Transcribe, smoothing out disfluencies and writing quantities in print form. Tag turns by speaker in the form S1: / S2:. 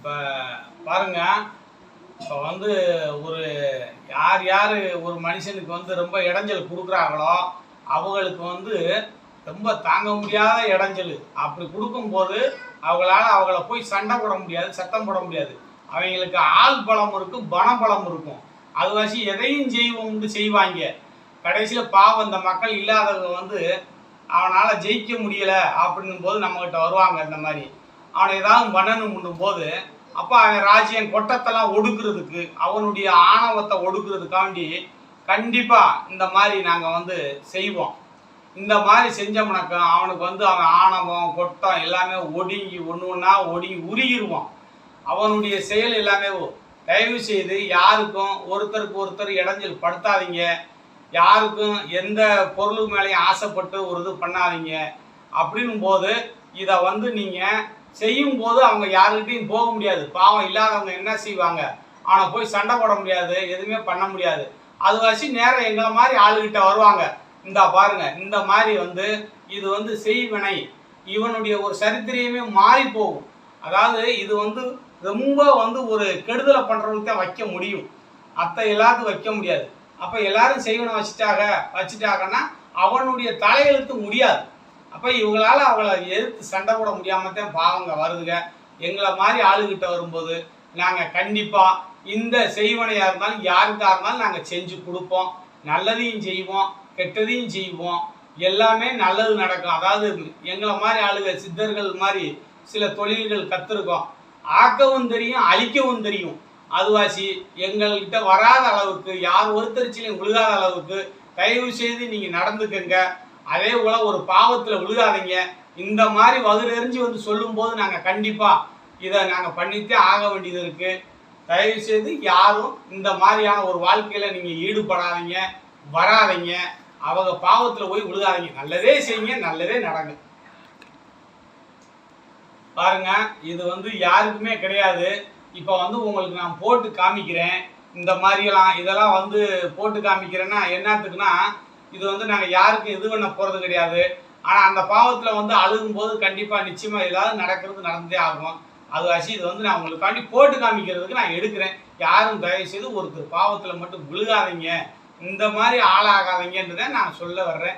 S1: இப்போ பாருங்க, இப்போ வந்து ஒரு யார் ஒரு மனுஷனுக்கு வந்து ரொம்ப இடைஞ்சல் கொடுக்குறாங்களோ அவங்களுக்கு வந்து ரொம்ப தாங்க முடியாத இடைஞ்சல் அப்படி கொடுக்கும்போது அவங்கள போய் சண்டை போட முடியாது, சத்தம் போட முடியாது. அவங்களுக்கு ஆள் பலம் இருக்கும், பணபலம் இருக்கும். அது வச்சு எதையும் செய்வோம்னு செய்வாங்க. கடைசியில் பாவம் இந்த மக்கள் இல்லாதவங்க வந்து அவனால் ஜெயிக்க முடியலை அப்படின்னும் போது நம்மகிட்ட வருவாங்க. இந்த மாதிரி அவனை ஏதாவது பண்ணணும் போது அப்போ அவன் ராஜ்யம் கொட்டத்தெல்லாம் ஒடுக்குறதுக்கு, அவனுடைய ஆணவத்தை ஒடுக்குறதுக்காண்டி கண்டிப்பாக இந்த மாதிரி நாங்கள் வந்து செய்வோம். இந்த மாதிரி செஞ்சோம்னாக்கா அவனுக்கு வந்து அவன் ஆணவம் கொட்டம் எல்லாமே ஒடுங்கி ஒன்றா ஒடுங்கி உருகிடுவான். அவனுடைய செயல் எல்லாமே. தயவு செய்து யாருக்கும் ஒருத்தருக்கு ஒருத்தர் இடைஞ்சல் படுத்தாதீங்க. யாருக்கும் எந்த பொருள் மேலேயும் ஆசைப்பட்டு ஒரு இது பண்ணாதீங்க. அப்படின்னும் போது இதை வந்து நீங்கள் செய்யும் போது அவங்க யாருக்கிட்டையும் போக முடியாது. பாவம் இல்லாதவங்க என்ன செய்வாங்க, ஆனால் போய் சண்டை போட முடியாது, எதுவுமே பண்ண முடியாது. அது வச்சு நேரம் எங்களை மாதிரி ஆளுகிட்ட வருவாங்க. இந்த பாருங்க, இந்த மாதிரி வந்து இது வந்து செய்வினை, இவனுடைய ஒரு சரித்திரியமே மாறி போகும். அதாவது இது வந்து ரொம்ப வந்து ஒரு கெடுதலை பண்ணுறவங்களுக்கு தான் வைக்க முடியும், அத்தை எல்லாத்துக்கும் வைக்க முடியாது. அப்போ எல்லாரும் செய்வனை வச்சுட்டாங்கன்னா அவனுடைய தலையெழுத்து முடியாது. அப்போ இவங்களால அவங்கள எதிர்த்து சண்டை போட முடியாமல் தான் பாவங்க வருதுங்க. எங்களை மாதிரி ஆளுகிட்ட வரும்போது நாங்கள் கண்டிப்பாக இந்த செய்வனையாக இருந்தாலும் யாருக்காக இருந்தாலும் நாங்கள் செஞ்சு கொடுப்போம். நல்லதையும் செய்வோம், கெட்டதையும் செய்வோம், எல்லாமே நல்லது நடக்கும். அதாவது எங்களை மாதிரி ஆளுக சித்தர்கள் மாதிரி சில தொழில்கள் கற்றுருக்கோம். ஆக்கவும் தெரியும், அழிக்கவும் தெரியும். அதுவாசி எங்கள்கிட்ட வராத அளவுக்கு, யார் ஒருத்தரிச்சிலையும் விழுகாத அளவுக்கு தயவு செய்து நீங்கள் நடந்துக்கங்க. அதே போல் ஒரு பாவத்தில் விழுகாதீங்க. இந்த மாதிரி வகுறெறிஞ்சு வந்து சொல்லும்போது நாங்கள் கண்டிப்பாக இதை நாங்கள் பண்ணித்தே ஆக வேண்டியது இருக்குது. தயவு செய்து யாரும் இந்த மாதிரியான ஒரு வாழ்க்கையில் நீங்கள் ஈடுபடாதீங்க, வராதிங்க. அவங்க பாவத்தில் போய் விழுகாதீங்க. நல்லதே செய்யுங்க, நல்லதே நடங்க. பாருங்க, இது வந்து யாருக்குமே கிடையாது. இப்போ வந்து உங்களுக்கு நான் போட்டு காமிக்கிறேன். இந்த மாதிரியெல்லாம் இதெல்லாம் வந்து போட்டு காமிக்கிறேன்னா என்னத்துக்குன்னா, இது வந்து நாங்கள் யாருக்கும் இது பண்ண போகிறது கிடையாது. ஆனால் அந்த பாவத்தில் வந்து அழுகும்போது கண்டிப்பாக நிச்சயமாக ஏதாவது நடந்தே ஆகும். அது வச்சு இது வந்து நான் உங்களுக்காண்டி போட்டு காமிக்கிறதுக்கு நான் எடுக்கிறேன். யாரும் தயவுசெய்து ஒருத்தர் பாவத்தில் மட்டும் விழுகாதீங்க, இந்த மாதிரி ஆளாகாதீங்கன்றதை நான் சொல்ல வர்றேன்.